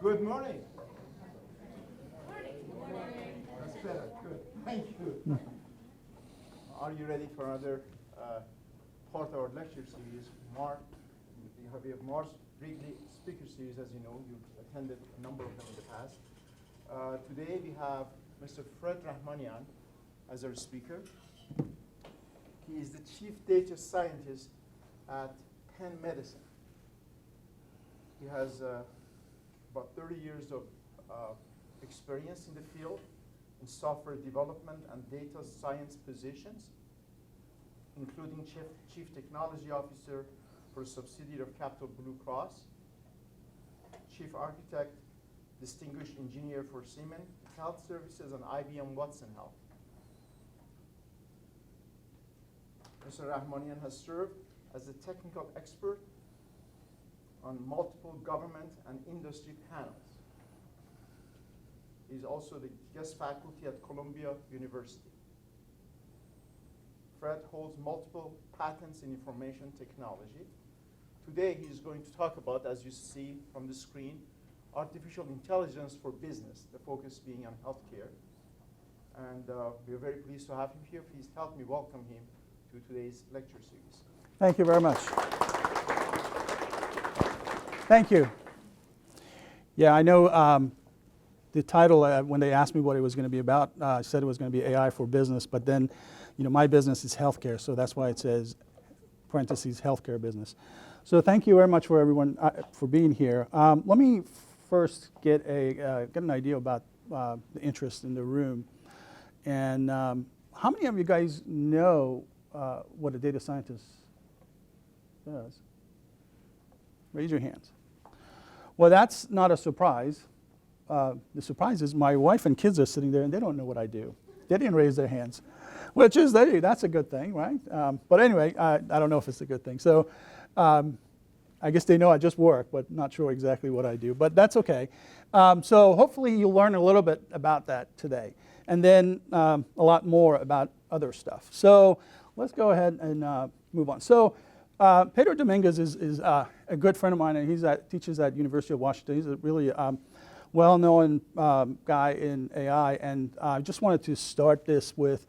Good morning. That's better. Good. Thank you. Are you ready for another part of our lecture series? We have Mars Wrigley speaker series, as you know. You've attended a number of them in the past. Today we have Mr. Fred Rahmanian as our speaker. He is the chief data scientist at Penn Medicine. He has about 30 years of experience in the field in software development and data science positions, including chief technology officer for a subsidiary of Capital Blue Cross, chief architect, distinguished engineer for Siemens Health Services and IBM Watson Health. Mr. Rahmanian has served as a technical expert on multiple government and industry panels. He is also the guest faculty at Columbia University. Fred holds multiple patents in information technology. Today he is going to talk about, as you see from the screen, artificial intelligence for business, the focus being on healthcare. And we are very pleased to have him here. Please help me welcome him to today's lecture series. Thank you very much. Thank you. Yeah, I know the title, when they asked me what it was going to be about, I said it was going to be AI for business, but then, my business is healthcare, so that's why it says, parentheses, healthcare business. So thank you very much for everyone for being here. Let me first get an idea about the interest in the room. And how many of you guys know what a data scientist does? Raise your hands. Well, that's not a surprise. The surprise is my wife and kids are sitting there and they don't know what I do. They didn't raise their hands, which is, that's a good thing, right? But anyway, I don't know if it's a good thing. So I guess they know I just work, but not sure exactly what I do, but that's okay. So hopefully you'll learn a little bit about that today, and then a lot more about other stuff. So let's go ahead and move on. So Pedro Dominguez is a good friend of mine, and he teaches at University of Washington. He's a really well-known guy in AI, and I just wanted to start this with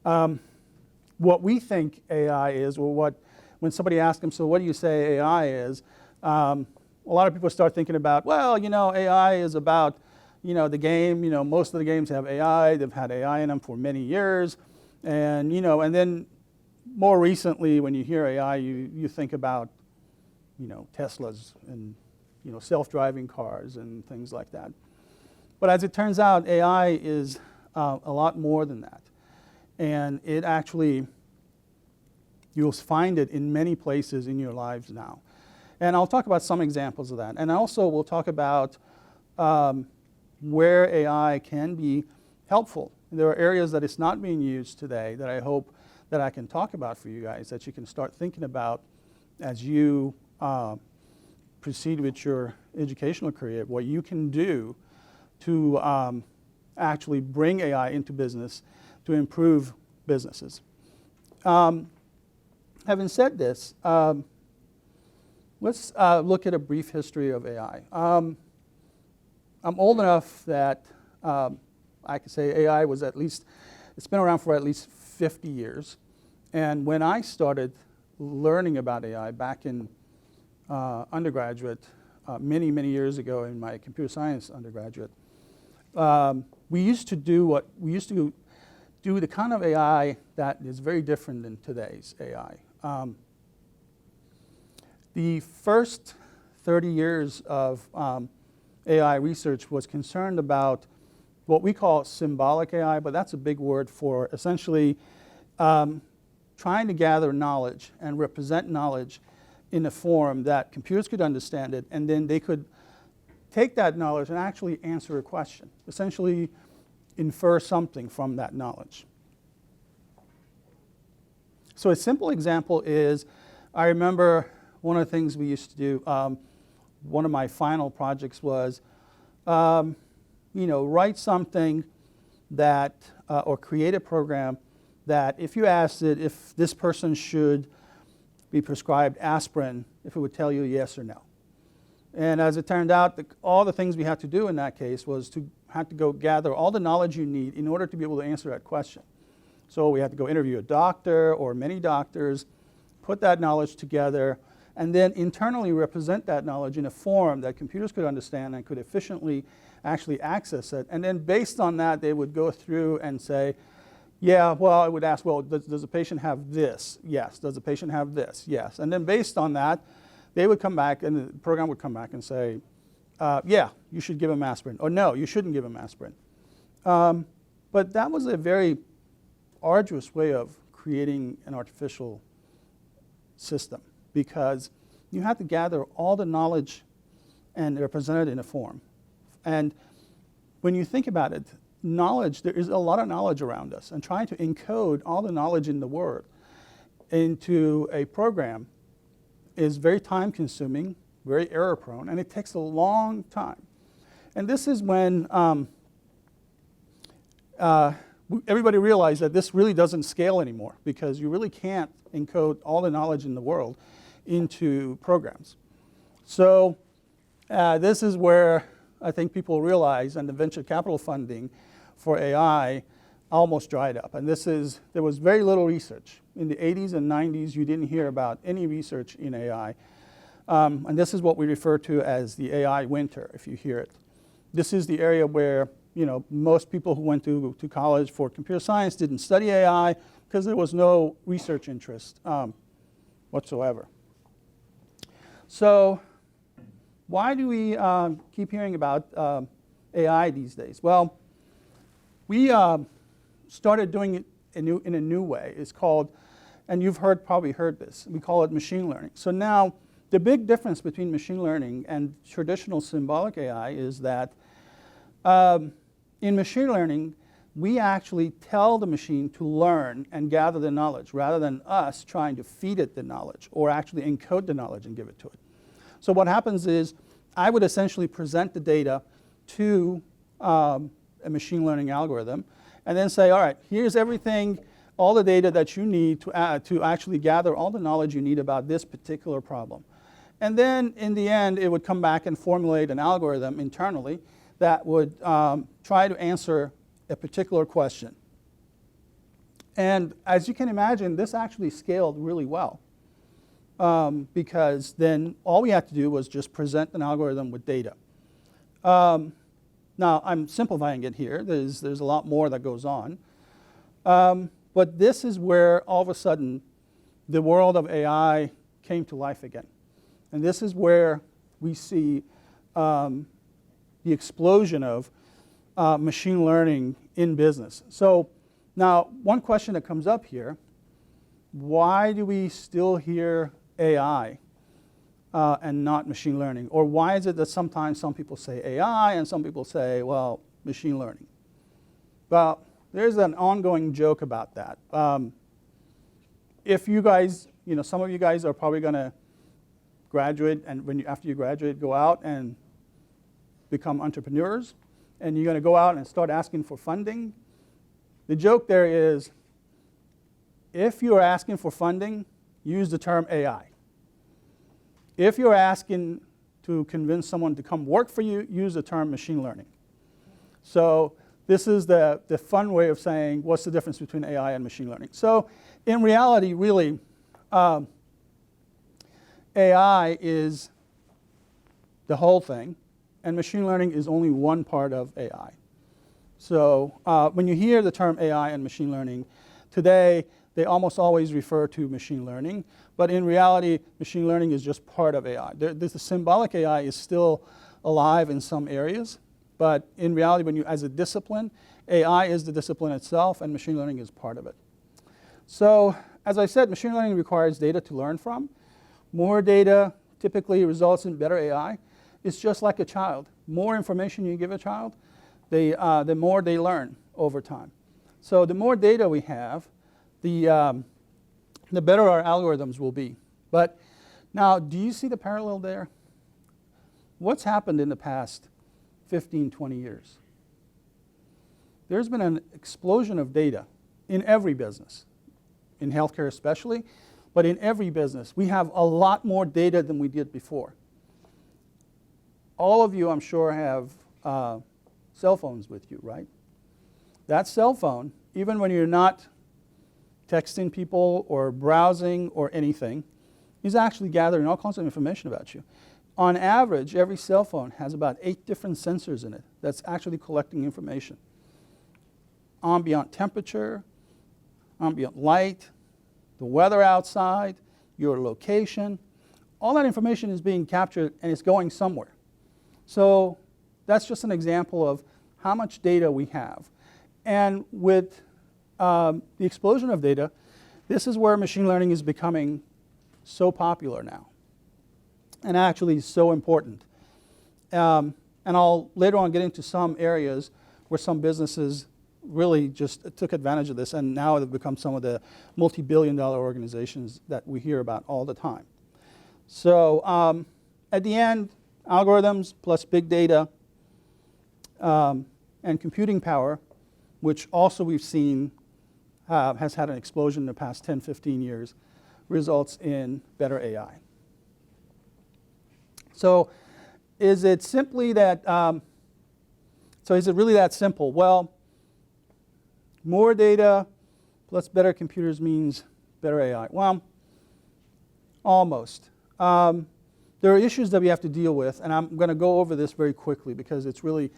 what we think AI is, or when somebody asks him, so what do you say AI is? A lot of people start thinking about, well, AI is about, the game. Most of the games have AI. They've had AI in them for many years, and and then more recently, when you hear AI, you think about, Teslas and self-driving cars and things like that. But as it turns out, AI is a lot more than that. And it actually, you'll find it in many places in your lives now. And I'll talk about some examples of that. And also we'll talk about where AI can be helpful. There are areas that it's not being used today that I hope that I can talk about for you guys, that you can start thinking about as you proceed with your educational career, what you can do to actually bring AI into business to improve businesses. Having said this, let's look at a brief history of AI. I'm old enough that I can say AI was it's been around for at least 50 years. And when I started learning about AI back in undergraduate, many, many years ago in my computer science undergraduate, we used to do the kind of AI that is very different than today's AI. The first 30 years of AI research was concerned about what we call symbolic AI, but that's a big word for essentially trying to gather knowledge and represent knowledge in a form that computers could understand it, and then they could take that knowledge and actually answer a question, essentially infer something from that knowledge. So a simple example is, I remember one of the things we used to do, one of my final projects was, write something that, or create a program that if you asked it if this person should be prescribed aspirin, if it would tell you yes or no. And as it turned out, all the things we had to do in that case was to have to go gather all the knowledge you need in order to be able to answer that question. So we had to go interview a doctor or many doctors, put that knowledge together, and then internally represent that knowledge in a form that computers could understand and could efficiently actually access it. And then based on that, they would go through and say, yeah, well, I would ask, well, does the patient have this? Yes. Does the patient have this? Yes. And then based on that, they would come back, and the program would come back and say, yeah, you should give him aspirin, or no, you shouldn't give him aspirin. But that was a very arduous way of creating an artificial system, because you had to gather all the knowledge and represent it in a form. And when you think about it, knowledge, there is a lot of knowledge around us, and trying to encode all the knowledge in the world into a program is very time-consuming, very error-prone, and it takes a long time. And this is when everybody realized that this really doesn't scale anymore, because you really can't encode all the knowledge in the world into programs. So this is where I think people realize, and the venture capital funding for AI almost dried up. And there was very little research. In the 80s and 90s, you didn't hear about any research in AI. And this is what we refer to as the AI winter, if you hear it. This is the area where most people who went to college for computer science didn't study AI because there was no research interest whatsoever. So why do we keep hearing about AI these days? Well, we started doing it in a new way. It's called, and you've probably heard this, we call it machine learning. So now the big difference between machine learning and traditional symbolic AI is that in machine learning, we actually tell the machine to learn and gather the knowledge rather than us trying to feed it the knowledge or actually encode the knowledge and give it to it. So what happens is I would essentially present the data to a machine learning algorithm and then say, all right, here's everything, all the data that you need to actually gather all the knowledge you need about this particular problem. And then in the end, it would come back and formulate an algorithm internally that would try to answer a particular question. And as you can imagine, this actually scaled really well, because then all we had to do was just present an algorithm with data. Now, I'm simplifying it here. There's a lot more that goes on. But this is where all of a sudden the world of AI came to life again. And this is where we see the explosion of machine learning in business. So now, one question that comes up here, why do we still hear AI and not machine learning? Or why is it that sometimes some people say AI and some people say, well, machine learning? Well, there's an ongoing joke about that. If you guys, some of you guys are probably going to graduate, and after you graduate, go out and become entrepreneurs, and you're going to go out and start asking for funding. The joke there is, if you're asking for funding, use the term AI. If you're asking to convince someone to come work for you, use the term machine learning. So this is the fun way of saying, what's the difference between AI and machine learning? So in reality, really, AI is the whole thing, and machine learning is only one part of AI. So when you hear the term AI and machine learning, today they almost always refer to machine learning, but in reality, machine learning is just part of AI. The symbolic AI is still alive in some areas, but in reality, as a discipline, AI is the discipline itself, and machine learning is part of it. So as I said, machine learning requires data to learn from. More data typically results in better AI. It's just like a child. More information you give a child, the more they learn over time. So the more data we have, the better our algorithms will be. But now, do you see the parallel there? What's happened in the past 15, 20 years? There's been an explosion of data in every business, in healthcare especially, but in every business. We have a lot more data than we did before. all of you, I'm sure, have cell phones with you, right? That cell phone, even when you're not texting people or browsing or anything, is actually gathering all kinds of information about you. On average, every cell phone has about 8 different sensors in it that's actually collecting information. Ambient temperature, ambient light, the weather outside, your location, all that information is being captured and it's going somewhere. So that's just an example of how much data we have. And with the explosion of data, this is where machine learning is becoming so popular now, and actually so important. And I'll later on get into some areas where some businesses really just took advantage of this, and now they've become some of the multi-billion-dollar organizations that we hear about all the time. So at the end, algorithms plus big data and computing power, which also we've seen has had an explosion in the past 10, 15 years, results in better AI. So is it simply that, so is it really that simple? Well, more data plus better computers means better AI. Well, almost. There are issues that we have to deal with, and I'm going to go over this very quickly because it's really,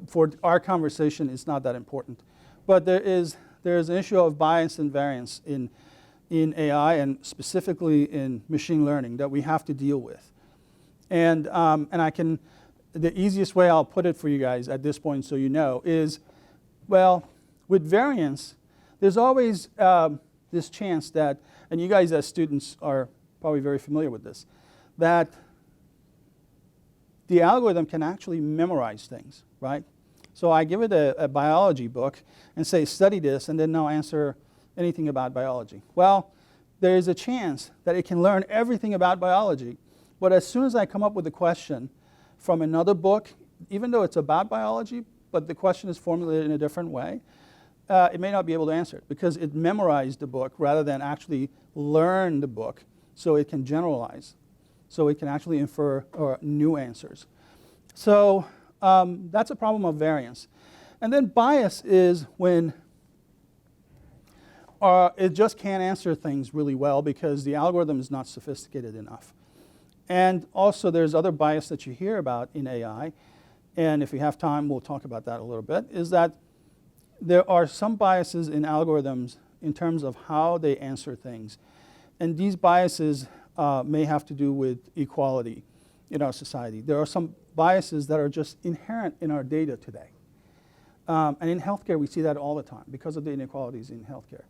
for our conversation, it's not that important. But there is an issue of bias and variance in AI, and specifically in machine learning, that we have to deal with. And the easiest way I'll put it for you guys at this point, so you know, is, well, with variance, there's always this chance that, and you guys as students are probably very familiar with this, that the algorithm can actually memorize things, right? So I give it a biology book and say, study this, and then now answer anything about biology. Well, there is a chance that it can learn everything about biology, but as soon as I come up with a question from another book, even though it's about biology, but the question is formulated in a different way, it may not be able to answer it because it memorized the book rather than actually learn the book so it can generalize, so it can actually infer new answers. So that's a problem of variance. And then bias is when it just can't answer things really well because the algorithm is not sophisticated enough. And also there's other bias that you hear about in AI, and if we have time we'll talk about that a little bit, is that there are some biases in algorithms in terms of how they answer things. And these biases may have to do with equality in our society. There are some biases that are just inherent in our data today. And in healthcare, we see that all the time because of the inequalities in healthcare.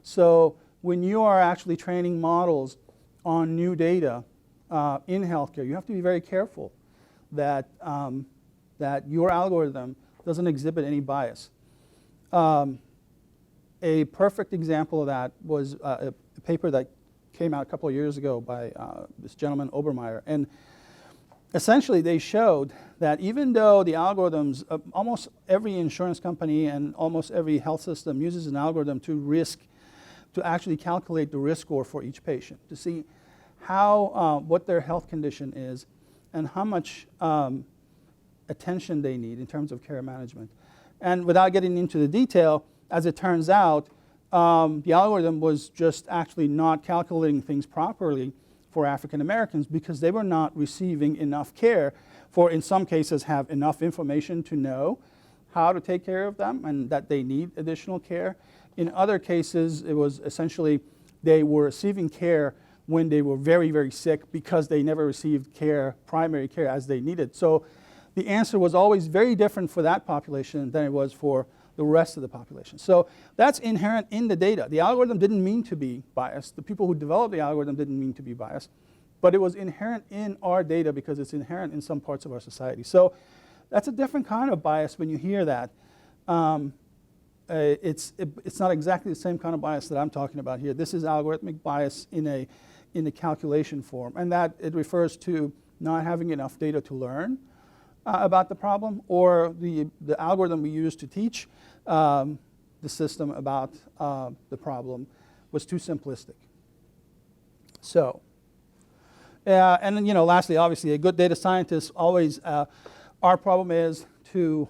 So when you are actually training models on new data in healthcare, you have to be very careful that, that your algorithm doesn't exhibit any bias. A perfect example of that was a paper that came out a couple of years ago by this gentleman, Obermeyer. And essentially, they showed that even though the algorithms, almost every insurance company and almost every health system uses an algorithm to actually calculate the risk score for each patient, to see how, what their health condition is and how much attention they need in terms of care management. And without getting into the detail, as it turns out, the algorithm was just actually not calculating things properly for African Americans because they were not receiving enough care for, in some cases, have enough information to know how to take care of them and that they need additional care. In other cases, it was essentially they were receiving care when they were very, very sick because they never received care, primary care, as they needed. So the answer was always very different for that population than it was for the rest of the population. So that's inherent in the data. The algorithm didn't mean to be biased. The people who developed the algorithm didn't mean to be biased, but it was inherent in our data because it's inherent in some parts of our society. So that's a different kind of bias when you hear that. It's not exactly the same kind of bias that I'm talking about here. This is algorithmic bias in a calculation form, and that it refers to not having enough data to learn about the problem, or the algorithm we use to teach the system about the problem was too simplistic. So And then, lastly, obviously, a good data scientist always, our problem is to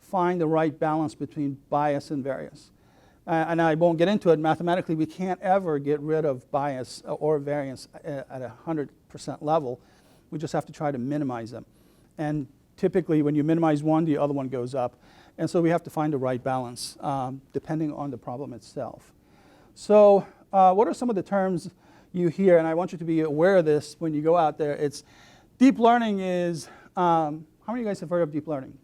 find the right balance between bias and variance. And I won't get into it. Mathematically, we can't ever get rid of bias or variance at a 100% level. We just have to try to minimize them. And typically, when you minimize one, the other one goes up. And so we have to find the right balance, depending on the problem itself. So what are some of the terms you hear? And I want you to be aware of this when you go out there. It's deep learning is, how many of you guys have heard of deep learning?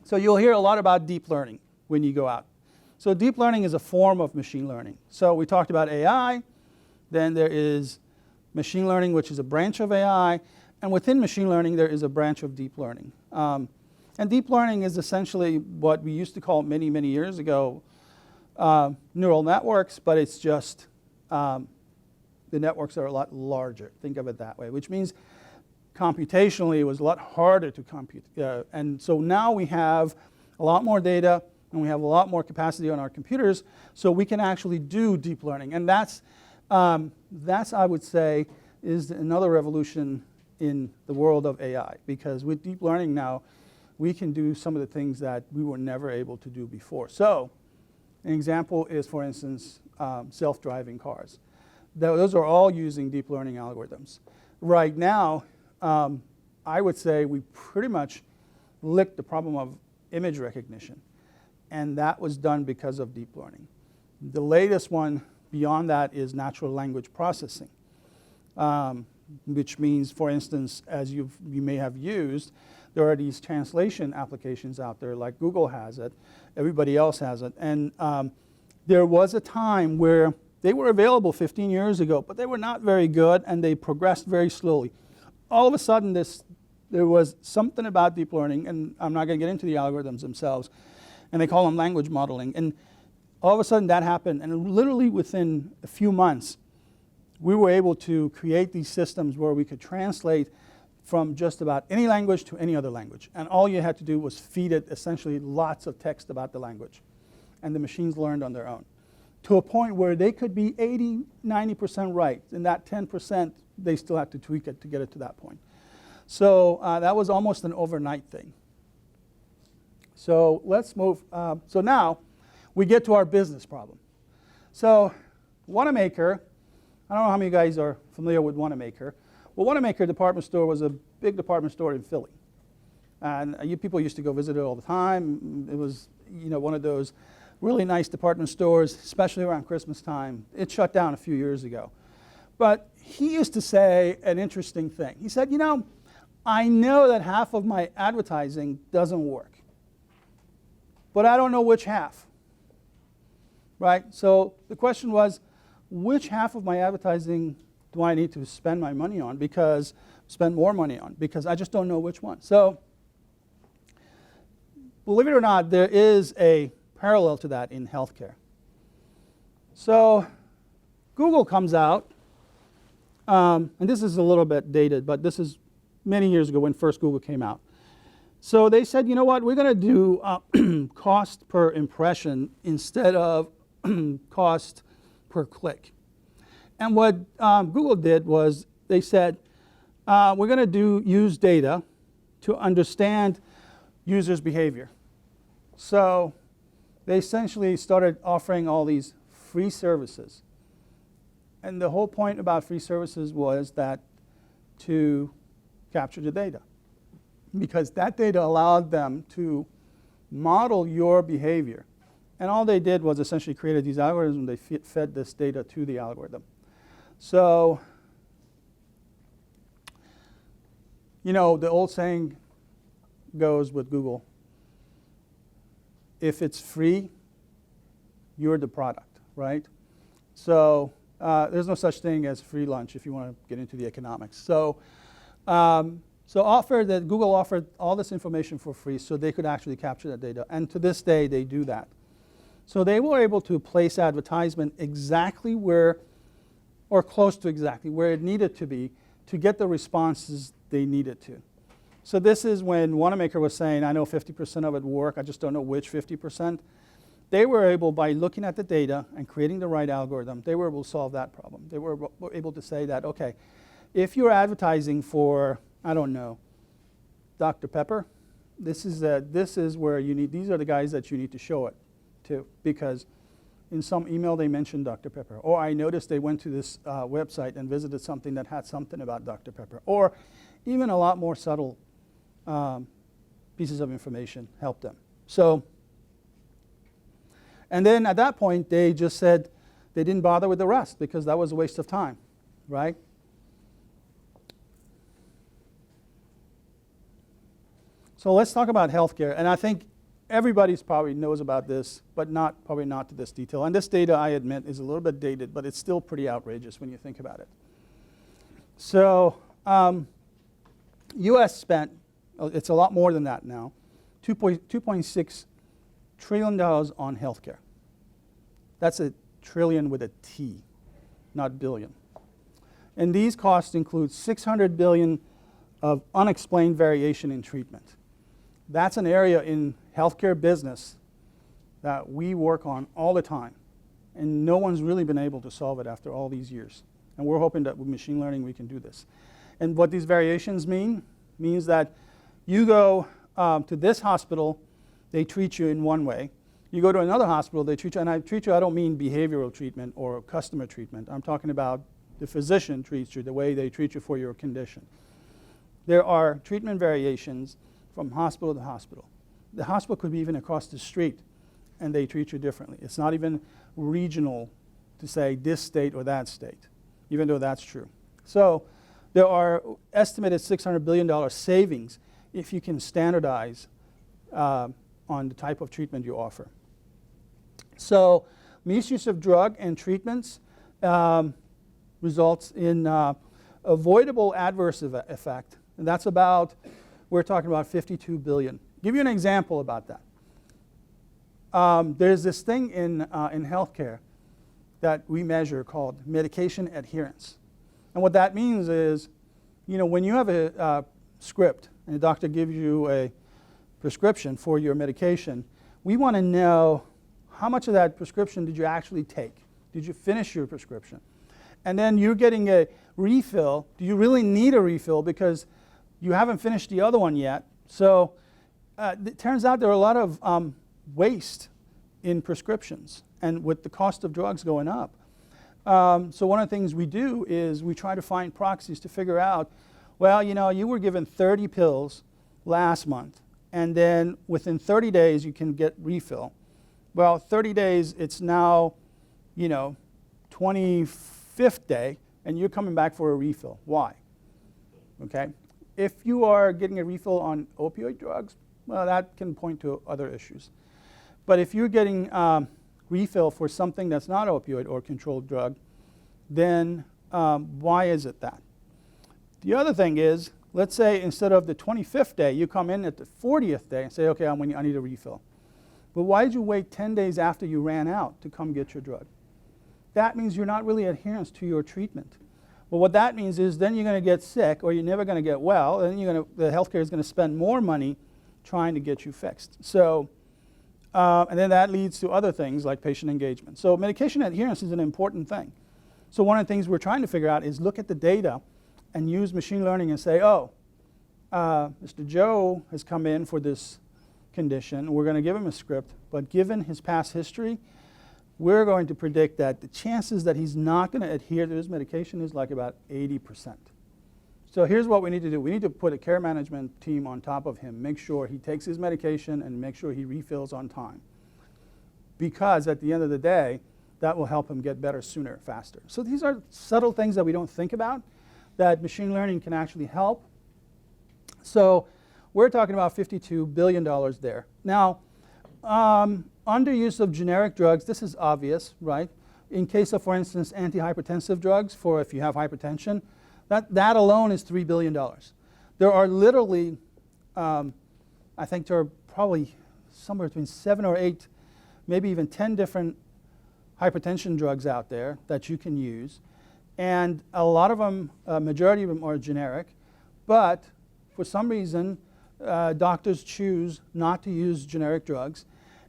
So you'll hear a lot about deep learning when you go out. So deep learning is a form of machine learning. So we talked about AI. Then there is machine learning, which is a branch of AI. And within machine learning, there is a branch of deep learning. And deep learning is essentially what we used to call many, many years ago neural networks, but it's just the networks are a lot larger. Think of it that way, which means computationally it was a lot harder to compute. And so now we have a lot more data, and we have a lot more capacity on our computers, so we can actually do deep learning. And that's I would say, is another revolution in the world of AI, because with deep learning now, we can do some of the things that we were never able to do before. So an example is, for instance, self-driving cars. Those are all using deep learning algorithms. Right now, I would say we pretty much licked the problem of image recognition. And that was done because of deep learning. The latest one beyond that is natural language processing, which means, for instance, as you may have used, there are these translation applications out there, like Google has it, everybody else has it. And there was a time where they were available 15 years ago, but they were not very good, and they progressed very slowly. All of a sudden, there was something about deep learning, and I'm not going to get into the algorithms themselves, and they call them language modeling. And all of a sudden that happened, and literally within a few months, we were able to create these systems where we could translate from just about any language to any other language. And all you had to do was feed it essentially lots of text about the language. And the machines learned on their own, to a point where they could be 80, 90% right. And that 10%, they still had to tweak it to get it to that point. So that was almost an overnight thing. So let's move. So now we get to our business problem. So Wanamaker, I don't know how many of you guys are familiar with Wanamaker. Well, Wanamaker department store was a big department store in Philly. And you people used to go visit it all the time. It was, one of those really nice department stores, especially around Christmas time. It shut down a few years ago. But he used to say an interesting thing. He said, I know that half of my advertising doesn't work, but I don't know which half, right? So the question was, which half of my advertising do I need to spend my money on, spend more money on, because I just don't know which one. So believe it or not, there is a parallel to that in healthcare. So Google comes out, and this is a little bit dated, but this is many years ago when first Google came out. So they said, you know what, we're going to do cost per impression instead of cost per click. And what Google did was they said, we're going to use data to understand users' behavior. So they essentially started offering all these free services. And the whole point about free services was that to capture the data, because that data allowed them to model your behavior. And all they did was essentially created these algorithms, and they fed this data to the algorithm. So, the old saying goes with Google, if it's free, you're the product, right? So there's no such thing as free lunch if you want to get into the economics. So Google offered all this information for free so they could actually capture that data. And to this day, they do that. So they were able to place advertisement exactly where, or close to exactly where it needed to be to get the responses they needed to. So this is when Wanamaker was saying, I know 50% of it work, I just don't know which 50%. they were able, by looking at the data and creating the right algorithm, they were able to solve that problem. They were able to say that, okay, if you're advertising for, I don't know, Dr. Pepper, this is where you need, these are the guys that you need to show it to, because in some email they mentioned Dr. Pepper, or I noticed they went to this website and visited something that had something about Dr. Pepper, or even a lot more subtle pieces of information helped them. So, and then at that point they just said they didn't bother with the rest because that was a waste of time, right? So let's talk about healthcare, and I think everybody probably knows about this, but probably not to this detail. And this data, I admit, is a little bit dated, but it's still pretty outrageous when you think about it. So, U.S. spent, it's a lot more than that now, $2.6 trillion on healthcare. That's a trillion with a T, not billion. And these costs include $600 billion of unexplained variation in treatment. That's an area in healthcare business that we work on all the time, and no one's really been able to solve it after all these years. And we're hoping that with machine learning we can do this. And what these variations means that you go to this hospital, they treat you in one way. You go to another hospital, they treat you, and I don't mean behavioral treatment or customer treatment. I'm talking about the physician treats you the way they treat you for your condition. There are treatment variations from hospital to hospital. The hospital could be even across the street, and they treat you differently. It's not even regional to say this state or that state, even though that's true. So there are estimated $600 billion savings if you can standardize on the type of treatment you offer. So misuse of drug and treatments results in avoidable adverse effect, and that's about, we're talking about 52 billion. Give you an example about that. There's this thing in healthcare that we measure called medication adherence. And what that means is, you know, when you have a script and the doctor gives you a prescription for your medication, we want to know how much of that prescription did you actually take? Did you finish your prescription? And then you're getting a refill. Do you really need a refill because you haven't finished the other one yet? So it turns out there are a lot of waste in prescriptions, and with the cost of drugs going up. So one of the things we do is we try to find proxies to figure out, well, you know, you were given 30 pills last month, and then within 30 days you can get refill. Well, 30 days, it's now, you know, 25th day, and you're coming back for a refill. Why? Okay? If you are getting a refill on opioid drugs, well, that can point to other issues. But if you're getting refill for something that's not opioid or controlled drug, then why is it that? The other thing is, let's say instead of the 25th day, you come in at the 40th day and say, okay, I need a refill. But why did you wait 10 days after you ran out to come get your drug? That means you're not really adherent to your treatment. Well, what that means is then you're going to get sick, or you're never going to get well, and the healthcare is going to spend more money trying to get you fixed. So, and then that leads to other things like patient engagement. So medication adherence is an important thing. So one of the things we're trying to figure out is look at the data and use machine learning and say, oh, Mr. Joe has come in for this condition. We're going to give him a script, but given his past history, we're going to predict that the chances that he's not going to adhere to his medication is like about 80%. So here's what we need to do. We need to put a care management team on top of him, make sure he takes his medication and make sure he refills on time. Because at the end of the day, that will help him get better sooner, faster. So these are subtle things that we don't think about that machine learning can actually help. So we're talking about $52 billion there. Now, underuse of generic drugs, this is obvious, right? In case of, for instance, antihypertensive drugs for if you have hypertension, that alone is $3 billion. There are literally, I think there are probably somewhere between 7 or 8, maybe even 10 different hypertension drugs out there that you can use. And a lot of them, majority of them are generic, but for some reason, doctors choose not to use generic drugs.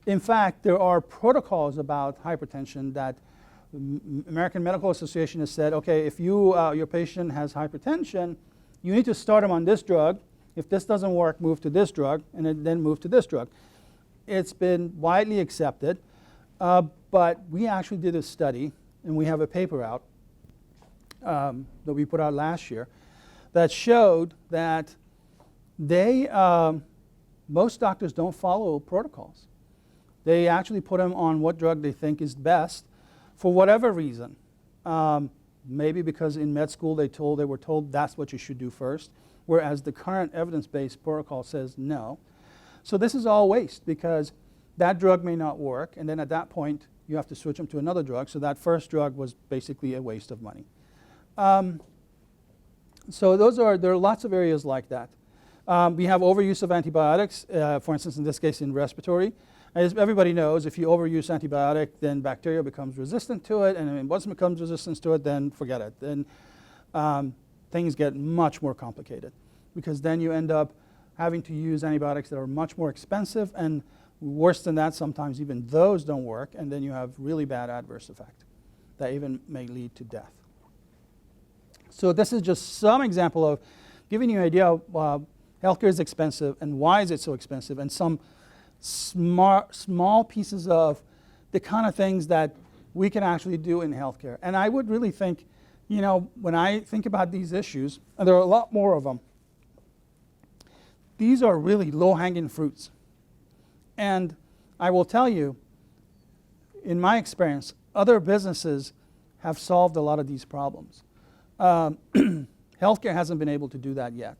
In fact, there are protocols about hypertension that American Medical Association has said, okay, if your patient has hypertension, you need to start them on this drug. If this doesn't work, move to this drug, and then move to this drug. It's been widely accepted, but we actually did a study, and we have a paper out that we put out last year that showed that most doctors don't follow protocols. They actually put them on what drug they think is best for whatever reason. Maybe because in med school they were told that's what you should do first, whereas the current evidence-based protocol says no. So this is all waste because that drug may not work, and then at that point you have to switch them to another drug. So that first drug was basically a waste of money. So there are lots of areas like that. We have overuse of antibiotics, for instance, in this case in respiratory. As everybody knows, if you overuse antibiotic, then bacteria becomes resistant to it, and once it becomes resistant to it, then forget it. Then things get much more complicated because then you end up having to use antibiotics that are much more expensive, and worse than that, sometimes even those don't work, and then you have really bad adverse effect that even may lead to death. So this is just some example of giving you an idea of healthcare is expensive and why is it so expensive, and some small pieces of the kind of things that we can actually do in healthcare. And I would really think, you know, when I think about these issues, and there are a lot more of them, these are really low-hanging fruits. And I will tell you, in my experience, other businesses have solved a lot of these problems. Healthcare hasn't been able to do that yet.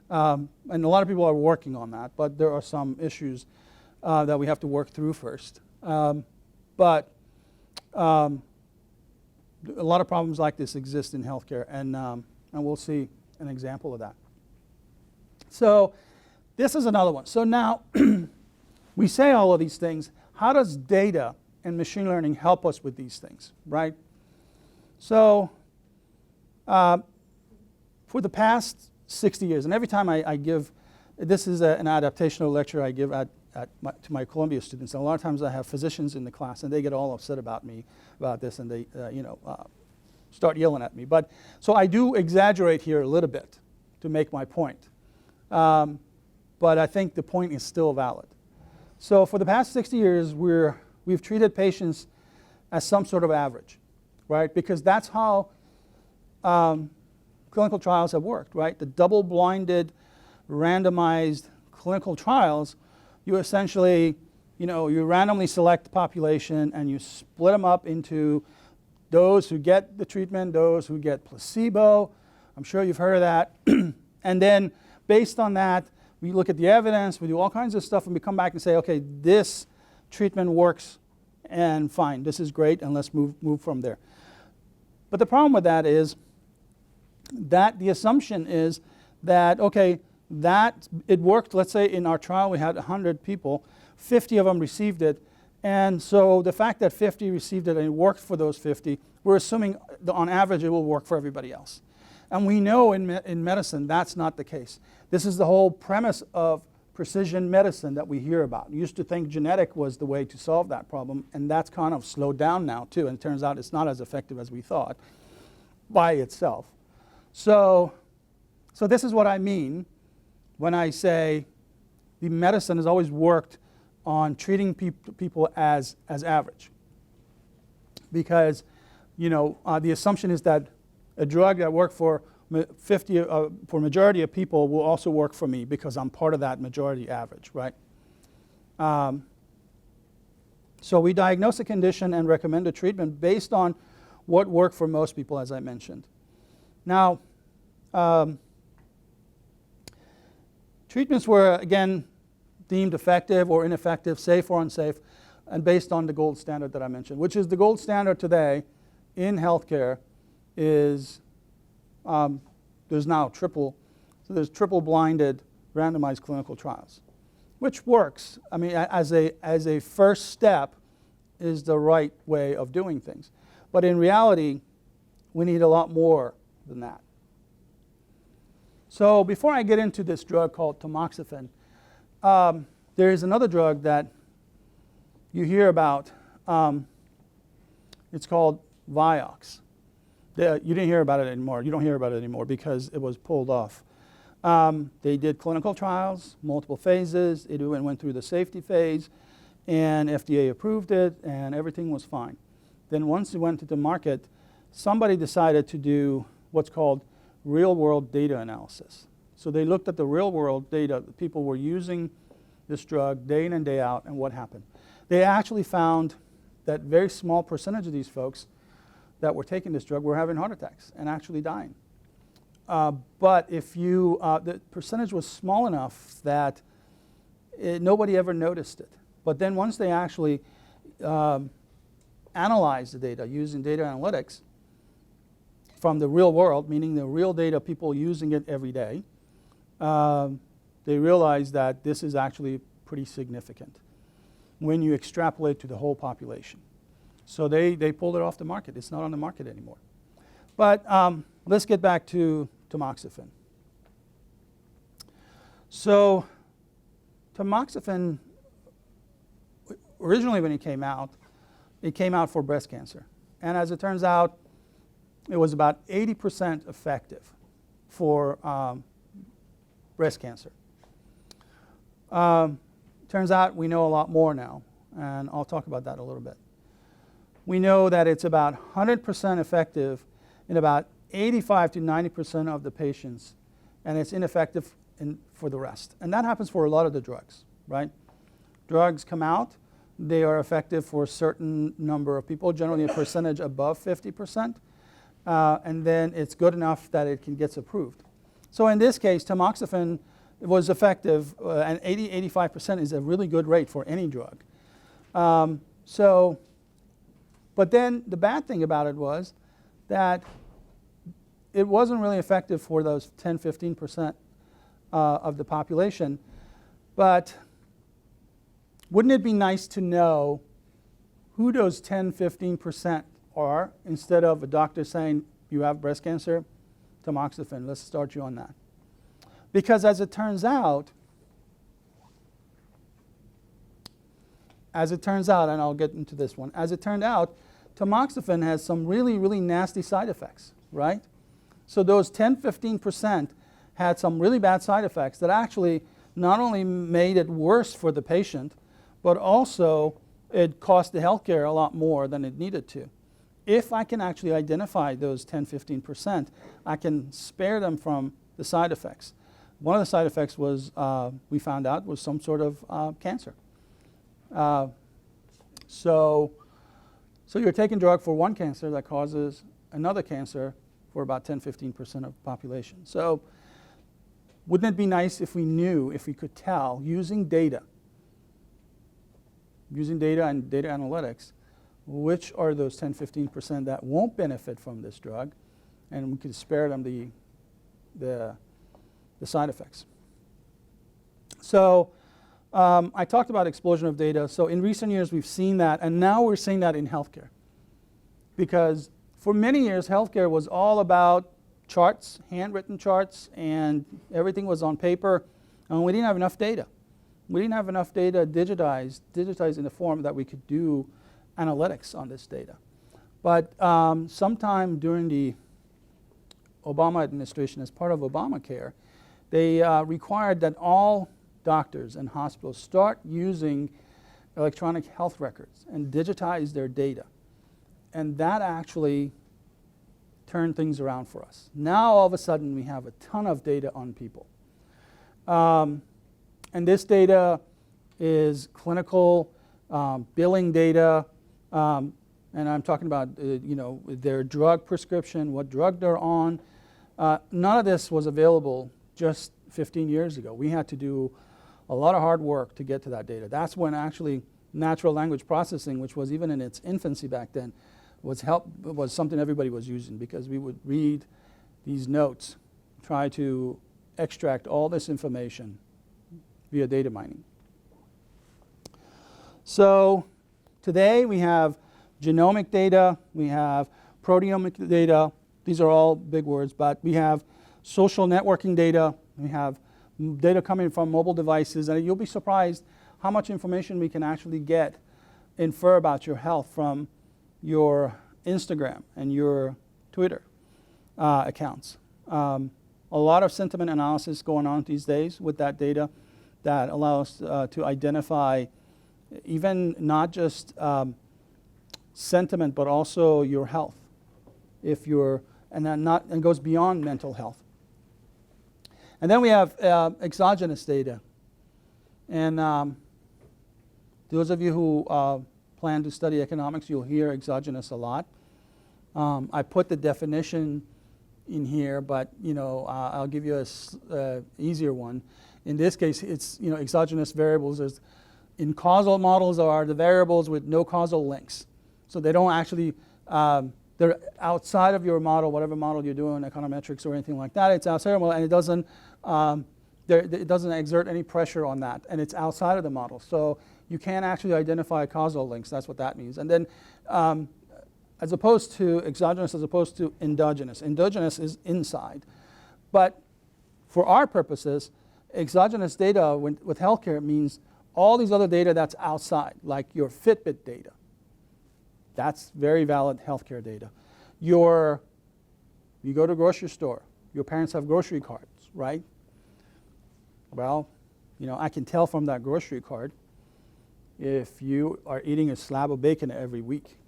And a lot of people are working on that, but there are some issues that we have to work through first. But a lot of problems like this exist in healthcare, and we'll see an example of that. So this is another one. So now we say all of these things. How does data and machine learning help us with these things, right? So for the past 60 years, and every time I give, this is an adaptational lecture I give to my Columbia students, and a lot of times I have physicians in the class, and they get all upset about me about this, and they start yelling at me. But so I do exaggerate here a little bit to make my point, but I think the point is still valid. So for the past 60 years, we've treated patients as some sort of average, right? Because that's how clinical trials have worked, right? The double-blinded, randomized clinical trials, you essentially, you randomly select the population and you split them up into those who get the treatment, those who get placebo. I'm sure you've heard of that. And then based on that, we look at the evidence, we do all kinds of stuff, and we come back and say, okay, this treatment works, and fine, this is great, and let's move from there. But the problem with that is that the assumption is that, okay, that it worked. Let's say in our trial we had 100 people, 50 of them received it, and so the fact that 50 received it and it worked for those 50, we're assuming that on average it will work for everybody else. And we know in medicine that's not the case. This is the whole premise of precision medicine that we hear about. We used to think genetic was the way to solve that problem, and that's kind of slowed down now too, and it turns out it's not as effective as we thought by itself. So this is what I mean when I say the medicine has always worked on treating people as average. Because, the assumption is that a drug that worked for majority of people will also work for me because I'm part of that majority average, right? So we diagnose a condition and recommend a treatment based on what worked for most people, as I mentioned. Now, treatments were, again, deemed effective or ineffective, safe or unsafe, and based on the gold standard that I mentioned, which is the gold standard today in healthcare is there's now there's triple-blinded randomized clinical trials, which works. I mean, as a first step is the right way of doing things. But in reality, we need a lot more than that. So before I get into this drug called tamoxifen, there is another drug that you hear about, it's called Vioxx. You didn't hear about it anymore. You don't hear about it anymore because it was pulled off. They did clinical trials, multiple phases. It went through the safety phase, and FDA approved it, and everything was fine. Then once it went to the market, somebody decided to do what's called real-world data analysis. So they looked at the real-world data. The people were using this drug day in and day out, and what happened? They actually found that very small percentage of these folks that were taking this drug were having heart attacks and actually dying. But if you, the percentage was small enough that nobody ever noticed it. But then once they actually analyzed the data using data analytics from the real world, meaning the real data, people using it every day, they realized that this is actually pretty significant when you extrapolate to the whole population. So they pulled it off the market. It's not on the market anymore. But let's get back to tamoxifen. So tamoxifen, originally when it came out for breast cancer. And as it turns out, it was about 80% effective for breast cancer. Turns out we know a lot more now, and I'll talk about that a little bit. We know that it's about 100% effective in about 85 to 90% of the patients, and it's ineffective for the rest. And that happens for a lot of the drugs, right? Drugs come out, they are effective for a certain number of people, generally a percentage above 50%, and then it's good enough that it gets approved. So in this case, tamoxifen was effective, and 80-85% is a really good rate for any drug. But then the bad thing about it was that it wasn't really effective for those 10-15% of the population. But wouldn't it be nice to know who those 10-15% are instead of a doctor saying, you have breast cancer, tamoxifen, let's start you on that. Because as it turns out, and I'll get into this one, as it turned out, tamoxifen has some really, really nasty side effects, right? So those 10-15% had some really bad side effects that actually not only made it worse for the patient, but also it cost the healthcare a lot more than it needed to. If I can actually identify those 10-15%, I can spare them from the side effects. One of the side effects was, we found out, was some sort of cancer. So you're taking drug for one cancer that causes another cancer for about 10-15% of the population. So wouldn't it be nice if we knew, if we could tell, using data and data analytics, which are those 10-15% that won't benefit from this drug, and we could spare them the side effects. So I talked about explosion of data. So in recent years, we've seen that, and now we're seeing that in healthcare. Because for many years, healthcare was all about charts, handwritten charts, and everything was on paper, and we didn't have enough data. We didn't have enough data digitized in the form that we could do analytics on this data. But sometime during the Obama administration, as part of Obamacare, they required that all doctors and hospitals start using electronic health records and digitize their data. And that actually turned things around for us. Now, all of a sudden, we have a ton of data on people. And this data is clinical, billing data, and I'm talking about their drug prescription, what drug they're on. None of this was available just 15 years ago. We had to do a lot of hard work to get to that data. That's when actually natural language processing, which was even in its infancy back then, was something everybody was using, because we would read these notes, try to extract all this information via data mining. So today we have genomic data, we have proteomic data. These are all big words, but we have social networking data, we have data coming from mobile devices, and you'll be surprised how much information we can actually get infer about your health from your Instagram and your Twitter accounts. A lot of sentiment analysis going on these days with that data that allows to identify even not just sentiment, but also your health. If you're, and goes beyond mental health. And then we have exogenous data. And those of you who plan to study economics, you'll hear exogenous a lot. I put the definition in here, but I'll give you a easier one. In this case, it's exogenous variables. In causal models are the variables with no causal links. So they don't actually, they're outside of your model, whatever model you're doing, econometrics or anything like that. It's outside of the model, and it doesn't exert any pressure on that, and it's outside of the model. So you can't actually identify causal links. That's what that means. And then as opposed to exogenous, as opposed to endogenous. Endogenous is inside. But for our purposes, exogenous data with healthcare means all these other data that's outside, like your Fitbit data. That's very valid healthcare data. You go to a grocery store. Your parents have grocery cards, right? Well, I can tell from that grocery card if you are eating a slab of bacon every week.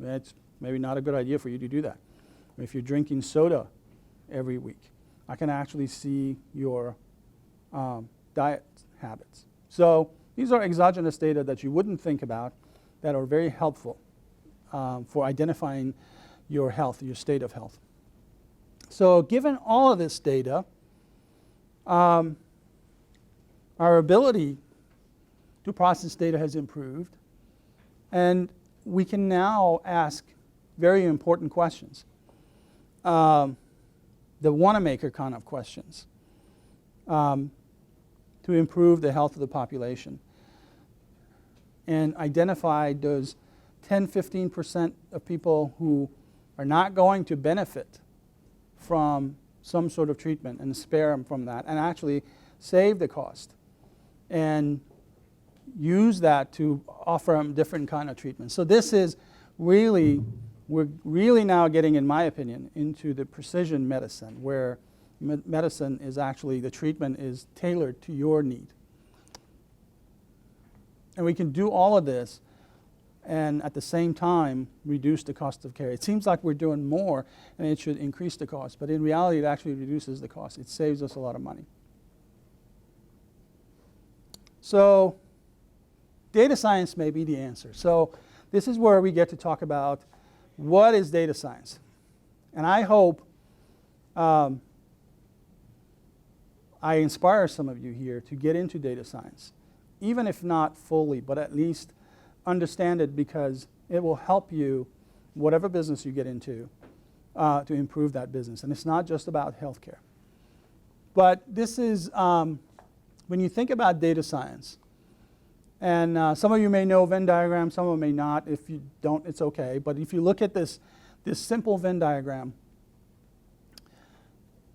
It's maybe not a good idea for you to do that. If you're drinking soda every week, I can actually see your diet habits. So these are exogenous data that you wouldn't think about that are very helpful for identifying your health, your state of health. So given all of this data, our ability to process data has improved, and we can now ask very important questions, the Wanamaker kind of questions, to improve the health of the population and identify those 10-15% of people who are not going to benefit from some sort of treatment and spare them from that and actually save the cost and use that to offer them different kind of treatment. So this is really, we're really now getting, in my opinion, into the precision medicine where medicine is actually, the treatment is tailored to your need. And we can do all of this and at the same time reduce the cost of care. It seems like we're doing more and it should increase the cost, but in reality it actually reduces the cost. It saves us a lot of money. So data science may be the answer. So this is where we get to talk about what is data science. And I hope I inspire some of you here to get into data science, even if not fully, but at least understand it, because it will help you, whatever business you get into, to improve that business. And it's not just about healthcare. But this is, when you think about data science, and some of you may know Venn diagrams, some of them may not. If you don't, it's okay. But if you look at this simple Venn diagram,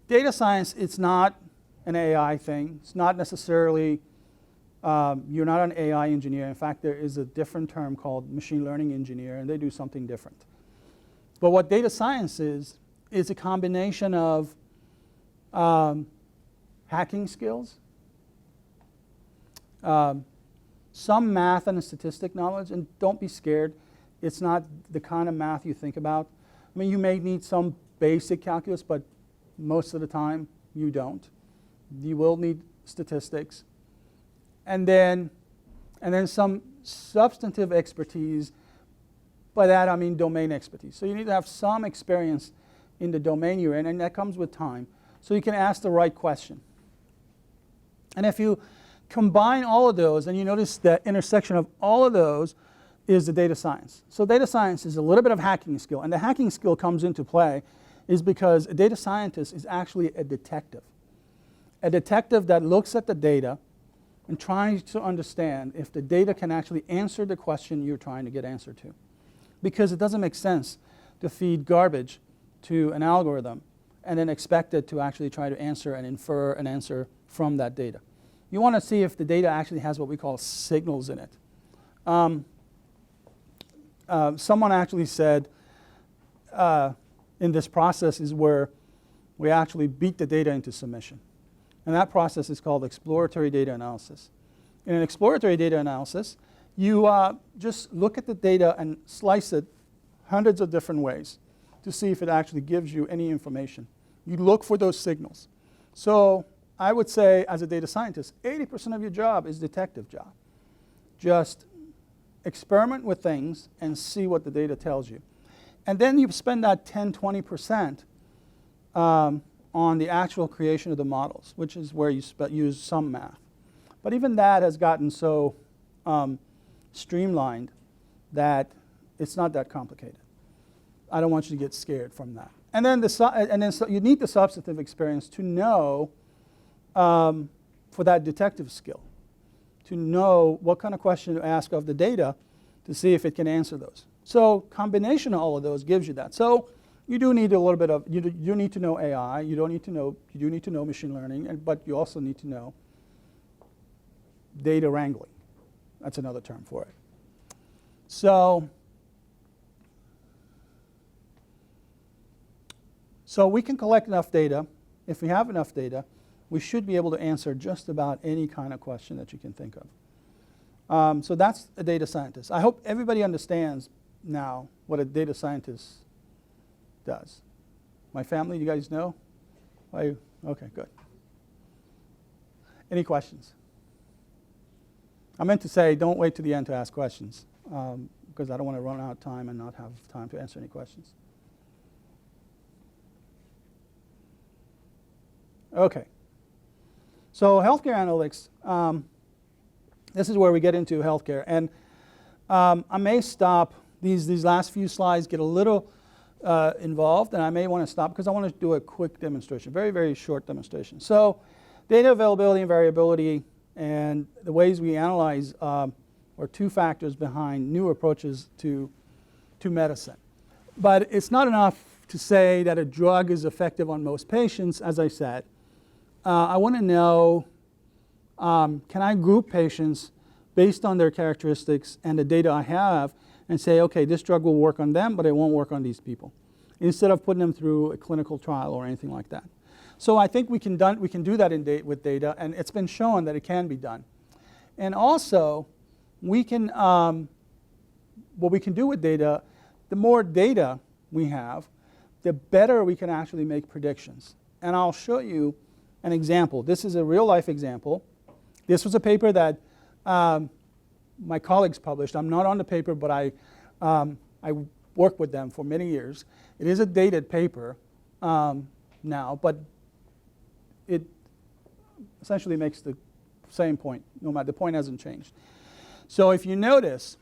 data science, it's not an AI thing. It's not necessarily, you're not an AI engineer. In fact, there is a different term called machine learning engineer, and they do something different. But what data science is a combination of hacking skills, some math and statistic knowledge, and don't be scared. It's not the kind of math you think about. I mean, you may need some basic calculus, but most of the time you don't. You will need statistics. And then some substantive expertise. By that I mean domain expertise. So you need to have some experience in the domain you're in, and that comes with time. So you can ask the right question. And if you combine all of those, and you notice the intersection of all of those is the data science. So data science is a little bit of hacking skill, and the hacking skill comes into play is because a data scientist is actually a detective that looks at the data and tries to understand if the data can actually answer the question you're trying to get answer to. Because it doesn't make sense to feed garbage to an algorithm and then expect it to actually try to answer and infer an answer from that data. You want to see if the data actually has what we call signals in it. someone actually said in this process is where we actually beat the data into submission. And that process is called exploratory data analysis. In an exploratory data analysis, you just look at the data and slice it hundreds of different ways to see if it actually gives you any information. You look for those signals. So I would say, as a data scientist, 80% of your job is detective job. Just experiment with things and see what the data tells you. And then you spend that 10, 20% on the actual creation of the models, which is where you use some math. But even that has gotten so streamlined that it's not that complicated. I don't want you to get scared from that. And then, so you need the substantive experience to know, for that detective skill, to know what kind of question to ask of the data to see if it can answer those. So combination of all of those gives you that. So you do need a little bit of, you do need to know AI, you do need to know machine learning, but you also need to know data wrangling. That's another term for it. So we can collect enough data. If we have enough data, we should be able to answer just about any kind of question that you can think of. So that's a data scientist. I hope everybody understands now what a data scientist does. My family, you guys know? Okay, good. Any questions? I meant to say don't wait to the end to ask questions because I don't want to run out of time and not have time to answer any questions. Okay. So healthcare analytics, this is where we get into healthcare. And I may stop, these last few slides get a little involved, and I may want to stop because I want to do a quick demonstration, very, very short demonstration. So data availability and variability and the ways we analyze are two factors behind new approaches to medicine. But it's not enough to say that a drug is effective on most patients, as I said. I want to know, can I group patients based on their characteristics and the data I have and say, okay, this drug will work on them, but it won't work on these people, instead of putting them through a clinical trial or anything like that. So I think we can do that with data, and it's been shown that it can be done. And also, we can, what we can do with data, the more data we have, the better we can actually make predictions. And I'll show you an example. This is a real-life example. This was a paper that my colleagues published. I'm not on the paper, but I worked with them for many years. It is a dated paper now, but it essentially makes the same point. No matter, the point hasn't changed. So if you notice,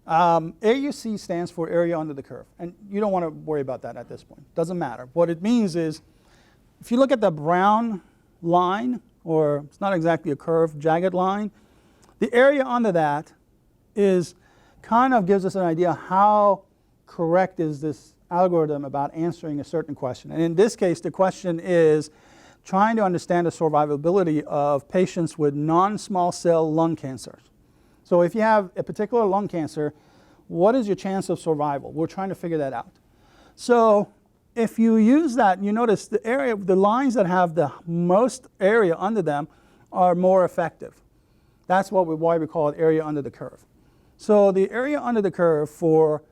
AUC stands for area under the curve, and you don't want to worry about that at this point. Doesn't matter. What it means is, if you look at the brown line, or it's not exactly a curve, jagged line, the area under that is kind of gives us an idea how correct is this algorithm about answering a certain question. And in this case, the question is trying to understand the survivability of patients with non-small cell lung cancer. So if you have a particular lung cancer, what is your chance of survival? We're trying to figure that out. So if you use that, you notice the lines that have the most area under them are more effective. That's why we call it area under the curve. So the area under the curve for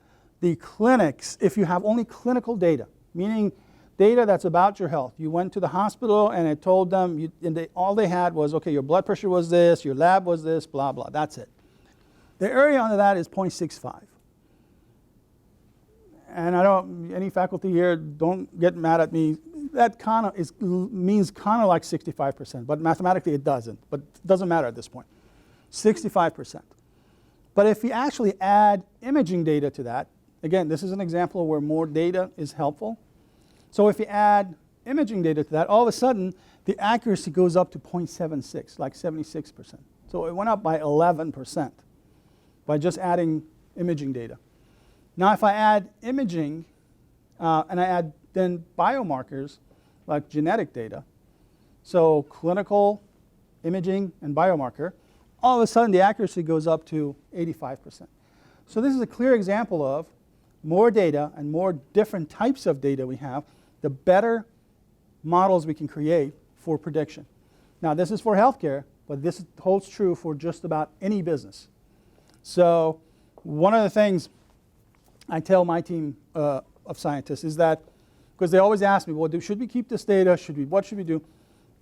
the clinics, if you have only clinical data, meaning data that's about your health. You went to the hospital and it told them, all they had was, okay, your blood pressure was this, your lab was this, blah, blah, that's it. The area under that is 0.65. And any faculty here, don't get mad at me. That kind of means kind of like 65%, but mathematically it doesn't. But it doesn't matter at this point. 65%. But if you actually add imaging data to that, again, this is an example where more data is helpful. So if you add imaging data to that, all of a sudden the accuracy goes up to 0.76, like 76%. So it went up by 11% by just adding imaging data. Now, if I add imaging and I add then biomarkers like genetic data, so clinical, imaging, and biomarker, all of a sudden the accuracy goes up to 85%. So this is a clear example of more data and more different types of data we have, the better models we can create for prediction. Now this is for healthcare, but this holds true for just about any business. So one of the things I tell my team of scientists is that, because they always ask me, well, should we keep this data? What should we do?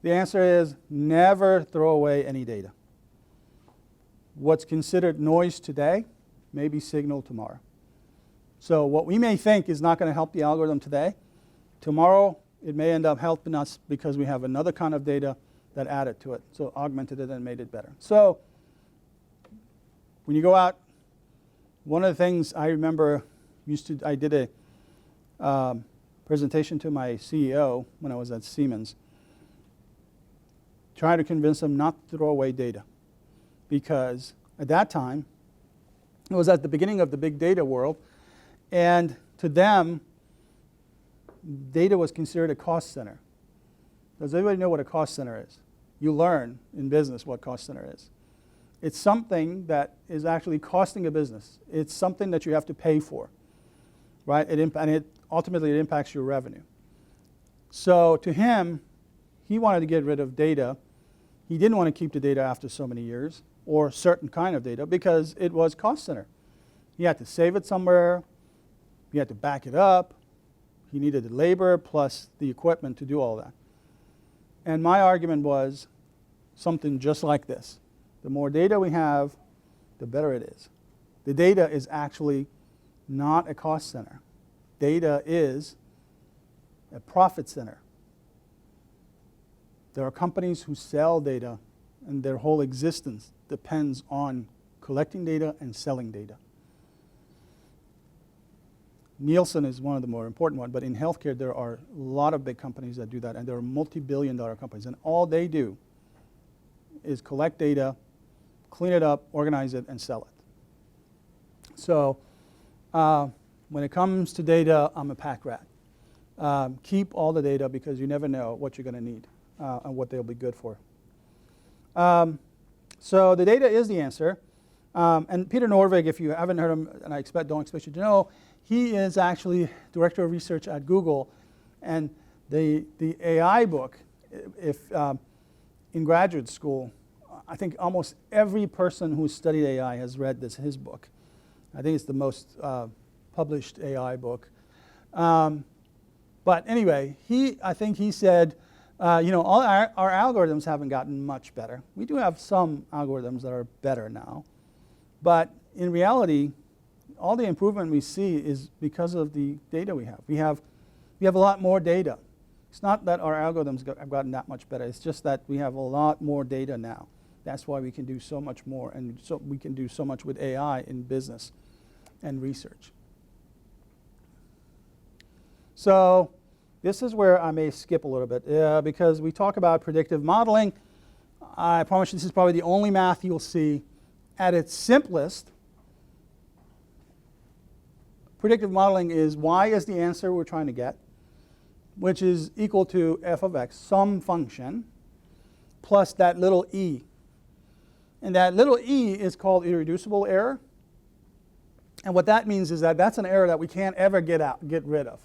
The answer is never throw away any data. What's considered noise today may be signal tomorrow. So what we may think is not going to help the algorithm today, tomorrow it may end up helping us because we have another kind of data that added to it, so augmented it and made it better. So when you go out, one of the things I remember I did a presentation to my CEO when I was at Siemens, trying to convince him not to throw away data. Because at that time, it was at the beginning of the big data world, and to them, data was considered a cost center. Does everybody know what a cost center is? You learn in business what cost center is. It's something that is actually costing a business. It's something that you have to pay for, right? Ultimately it impacts your revenue. So to him, he wanted to get rid of data. He didn't want to keep the data after so many years, or certain kind of data, because it was cost center. He had to save it somewhere. He had to back it up. He needed the labor plus the equipment to do all that. And my argument was something just like this. The more data we have, the better it is. The data is actually not a cost center. Data is a profit center. There are companies who sell data, and their whole existence depends on collecting data and selling data. Nielsen is one of the more important ones, but in healthcare there are a lot of big companies that do that, and there are multi-billion-dollar companies, and all they do is collect data, clean it up, organize it, and sell it. So when it comes to data, I'm a pack rat. Keep all the data, because you never know what you're going to need and what they'll be good for. So the data is the answer. And Peter Norvig, if you haven't heard him, and I don't expect you to know, he is actually director of research at Google. And the AI book, if in graduate school, I think almost every person who studied AI has read his book. I think it's the most published AI book. But anyway, I think he said, all our algorithms haven't gotten much better. We do have some algorithms that are better now. But in reality, all the improvement we see is because of the data we have. We have a lot more data. It's not that our algorithms have gotten that much better. It's just that we have a lot more data now. That's why we can do so much more, and so we can do so much with AI in business and research. So this is where I may skip a little bit, because we talk about predictive modeling. I promise you this is probably the only math you'll see at its simplest. Predictive modeling is y is the answer we're trying to get, which is equal to f of x, some function, plus that little e. And that little e is called irreducible error. And what that means is that that's an error that we can't ever get rid of.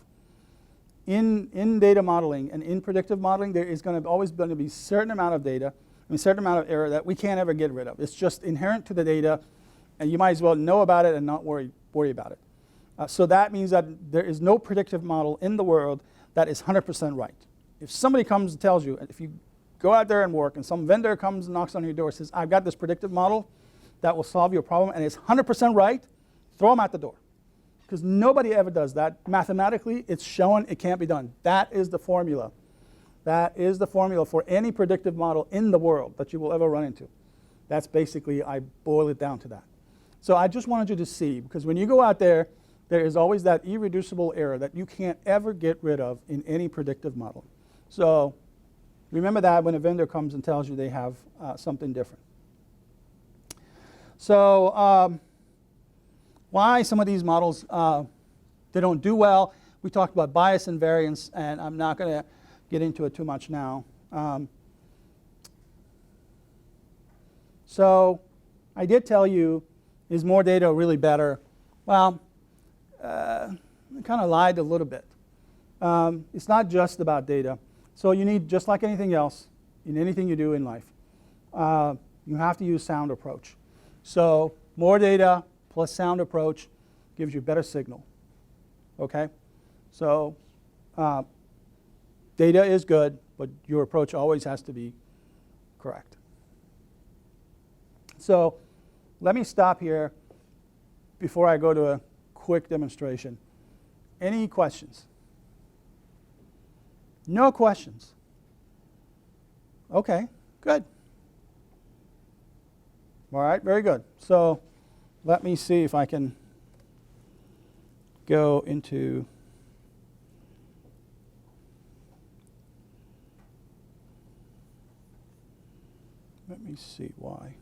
In data modeling and in predictive modeling, there is always going to be a certain amount of data, a certain amount of error that we can't ever get rid of. It's just inherent to the data, and you might as well know about it and not worry about it. So that means that there is no predictive model in the world that is 100% right. If somebody comes and tells you, if you go out there and work, and some vendor comes and knocks on your door and says, I've got this predictive model that will solve your problem, and it's 100% right, throw them out the door. Because nobody ever does that. Mathematically, it's shown it can't be done. That is the formula. That is the formula for any predictive model in the world that you will ever run into. That's basically, I boil it down to that. So I just wanted you to see, because when you go out there, there is always that irreducible error that you can't ever get rid of in any predictive model. So remember that when a vendor comes and tells you they have something different. So why some of these models, they don't do well. We talked about bias and variance, and I'm not going to get into it too much now. So I did tell you, is more data really better? Well, I kind of lied a little bit. It's not just about data. So you need, just like anything else, in anything you do in life, you have to use sound approach. So more data plus sound approach gives you better signal. Okay? So data is good, but your approach always has to be correct. So let me stop here before I go to a quick demonstration. Any questions? No questions. Okay, good. All right, very good. So let me see if I can go into let me see why.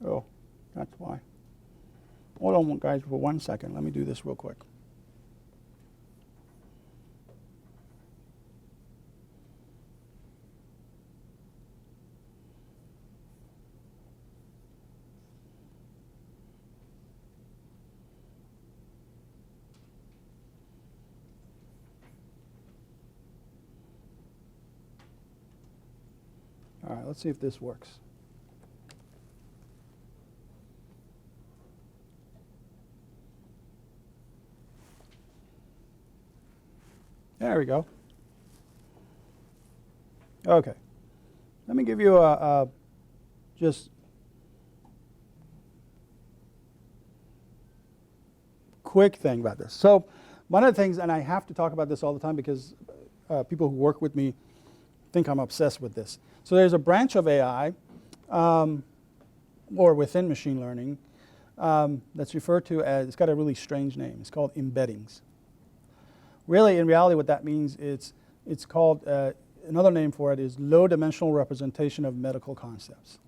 Oh, that's why. Hold on, guys, for 1 second. Let me do this real quick. All right, let's see if this works. There we go. Okay. Let me give you a just quick thing about this. So one of the things, and I have to talk about this all the time because people who work with me think I'm obsessed with this. So there's a branch of AI, or within machine learning, that's referred to as, it's got a really strange name. It's called embeddings. Really, in reality, what that means is it's called, another name for it is low-dimensional representation of medical concepts.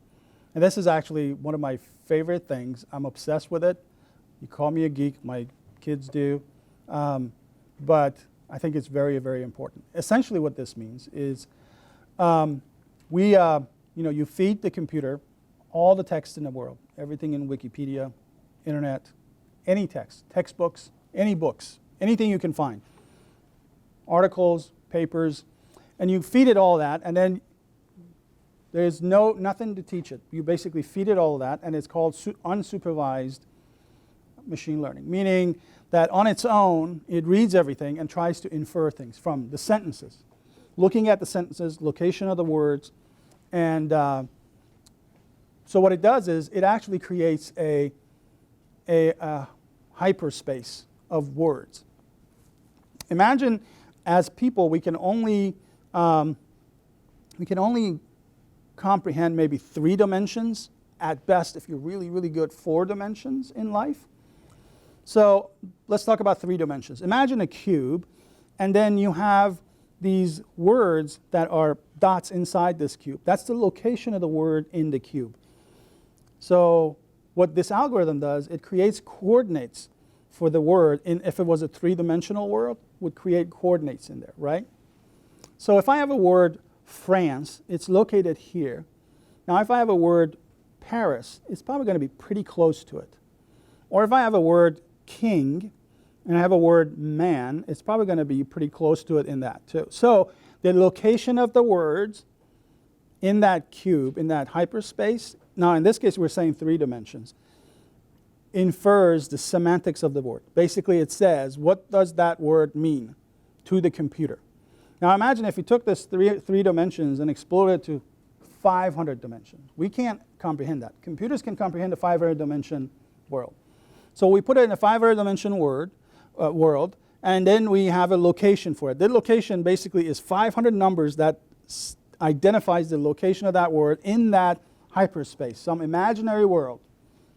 And this is actually one of my favorite things. I'm obsessed with it. You call me a geek, my kids do. But I think it's very, very important. Essentially what this means is you feed the computer all the text in the world, everything in Wikipedia, internet, any text, textbooks, any books, anything you can find. Articles, papers, and you feed it all that, and then there's nothing to teach it. You basically feed it all of that, and it's called unsupervised machine learning, meaning that on its own, it reads everything and tries to infer things from the sentences, looking at the sentences, location of the words, and so what it does is it actually creates a hyperspace of words. Imagine, as people, we can only comprehend maybe 3 dimensions. At best, if you're really, really good, 4 dimensions in life. So let's talk about 3 dimensions. Imagine a cube, and then you have these words that are dots inside this cube. That's the location of the word in the cube. So what this algorithm does, it creates coordinates for the word. If it was a 3-dimensional world, would create coordinates in there, right? So if I have a word France, it's located here. Now if I have a word Paris, it's probably going to be pretty close to it. Or if I have a word king, and I have a word man, it's probably going to be pretty close to it in that too. So the location of the words in that cube, in that hyperspace, now in this case we're saying 3 dimensions, infers the semantics of the word. Basically it says, what does that word mean to the computer? Now imagine if you took this three dimensions and exploded it to 500 dimensions. We can't comprehend that. Computers can comprehend a 500-dimension world. So we put it in a 500-dimension world, and then we have a location for it. The location basically is 500 numbers that identifies the location of that word in that hyperspace, some imaginary world.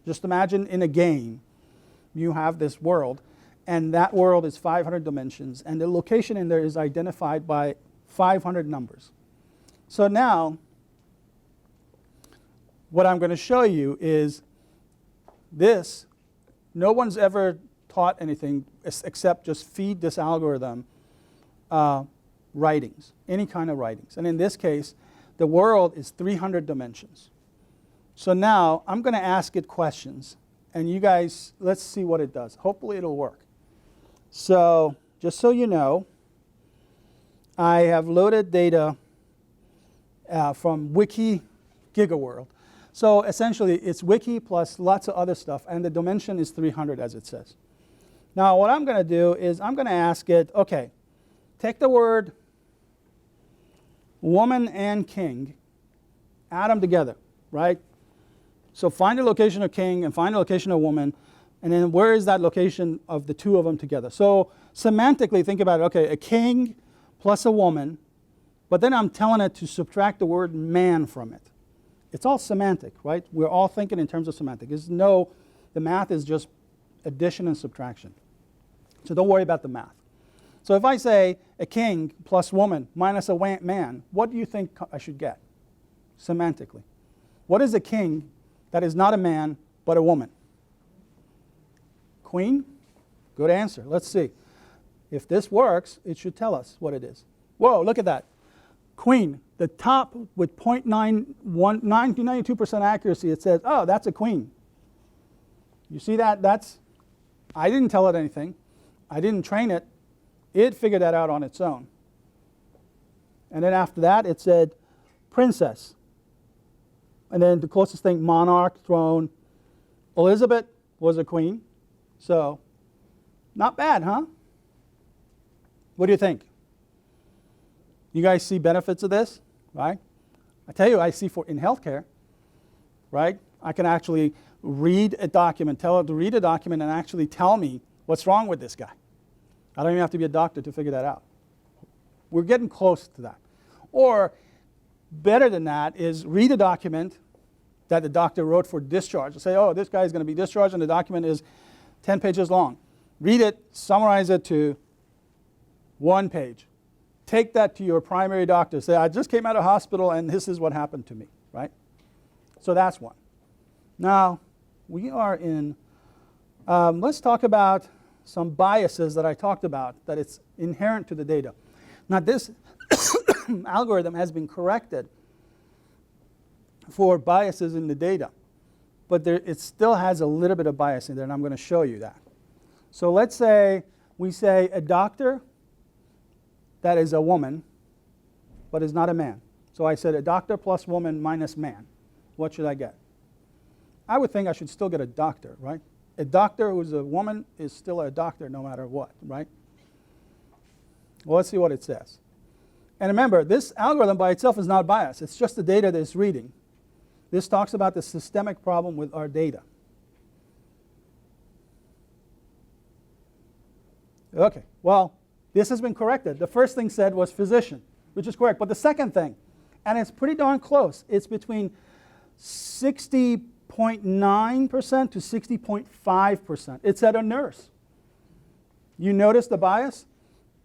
Just imagine in a game, you have this world, and that world is 500 dimensions, and the location in there is identified by 500 numbers. So now, what I'm going to show you is this. No one's ever taught anything except just feed this algorithm writings, any kind of writings. And in this case, the world is 300 dimensions. So now I'm going to ask it questions, and you guys, let's see what it does. Hopefully it'll work. So just so you know, I have loaded data from Wiki GigaWorld. So essentially, it's Wiki plus lots of other stuff, and the dimension is 300, as it says. Now, what I'm going to do is I'm going to ask it, okay, take the word woman and king, add them together, right? So find the location of king and find the location of woman, and then where is that location of the two of them together? So semantically, think about it. Okay, a king plus a woman, but then I'm telling it to subtract the word man from it. It's all semantic, right? We're all thinking in terms of semantic. The math is just addition and subtraction. So don't worry about the math. So if I say a king plus woman minus a man, what do you think I should get semantically? What is a king that is not a man but a woman? Queen? Good answer. Let's see. If this works, it should tell us what it is. Whoa, look at that. Queen, the top with 0.92% accuracy, it says, oh, that's a queen. You see that? I didn't tell it anything. I didn't train it. It figured that out on its own. And then after that, it said princess. And then the closest thing, monarch, throne. Elizabeth was a queen. So not bad, huh? What do you think? You guys see benefits of this, right? I tell you, I see in healthcare, right? I can actually read a document, tell it to read a document and actually tell me what's wrong with this guy. I don't even have to be a doctor to figure that out. We're getting close to that. Or better than that is read a document that the doctor wrote for discharge. Say, oh, this guy is going to be discharged, and the document is 10 pages long. Read it, summarize it to 1 page. Take that to your primary doctor. Say, I just came out of hospital, and this is what happened to me, right? So that's one. Now, we are in, let's talk about some biases that I talked about, that it's inherent to the data. Now, this algorithm has been corrected for biases in the data, but it still has a little bit of bias in there, and I'm going to show you that. So let's say we say a doctor that is a woman, but is not a man. So I said a doctor plus woman minus man. What should I get? I would think I should still get a doctor, right? A doctor who's a woman is still a doctor no matter what, right? Well, let's see what it says. And remember, this algorithm by itself is not biased. It's just the data that it's reading. This talks about the systemic problem with our data. Okay, well, this has been corrected. The first thing said was physician, which is correct. But the second thing, and it's pretty darn close, it's between 60.9% to 60.5%. It said a nurse. You notice the bias?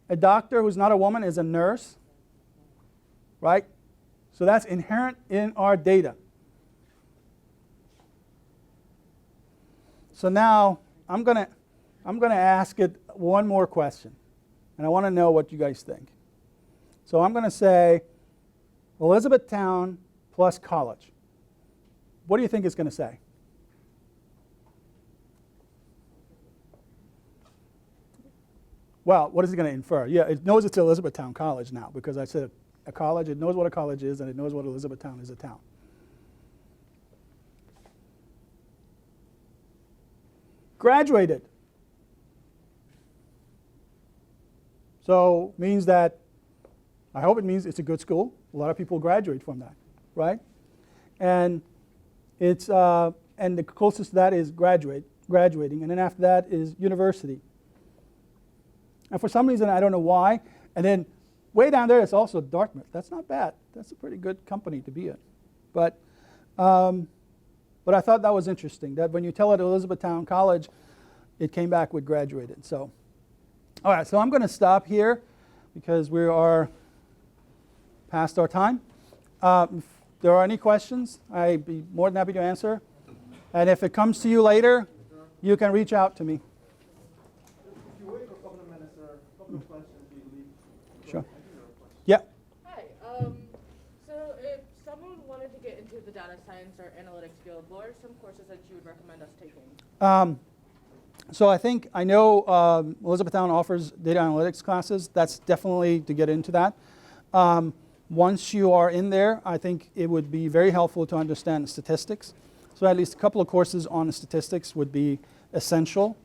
A doctor who's not a woman is a nurse, right? So that's inherent in our data. So now I'm going to ask it one more question. And I want to know what you guys think. So I'm going to say Elizabethtown plus college. What do you think it's going to say? Well, what is it going to infer? Yeah, it knows it's Elizabethtown College now because I said a college. It knows what a college is, and it knows what Elizabethtown is, a town. Graduated. So means that, I hope it means it's a good school. A lot of people graduate from that, right? And it's and the closest to that is graduating, and then after that is university. And for some reason, I don't know why, and then way down there it's also Dartmouth. That's not bad. That's a pretty good company to be in. But But I thought that was interesting, that when you tell it at Elizabethtown College, it came back with graduated. So, all right, so I'm going to stop here because we are past our time. If there are any questions, I'd be more than happy to answer. And if it comes to you later, you can reach out to me. If you wait for a couple of minutes, there are a couple of questions we believe. Sure. I think there are questions. Yeah. Hi. So if someone wanted to get into the data science or analytics field, what are some courses that you would recommend us taking? So I know Elizabethtown offers data analytics classes. That's definitely to get into that. Once you are in there, I think it would be very helpful to understand statistics. So at least a couple of courses on statistics would be essential.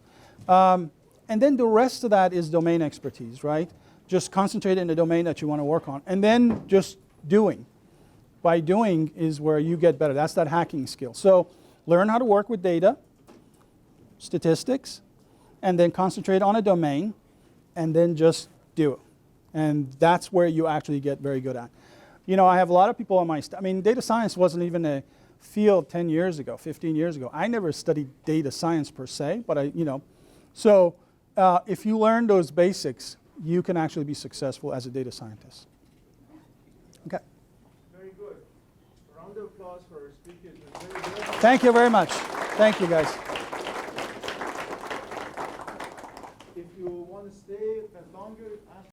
And then the rest of that is domain expertise, right? Just concentrate in the domain that you want to work on. And then just doing. By doing is where you get better. That's that hacking skill. So learn how to work with data, statistics, and then concentrate on a domain, and then just do it. And that's where you actually get very good at. You know, I have a lot of people on my data science wasn't even a field 10 years ago, 15 years ago. I never studied data science per se, but so if you learn those basics, you can actually be successful as a data scientist. Okay. Very good. A round of applause for our speakers. It was very good. Thank you very much. Thank you, guys.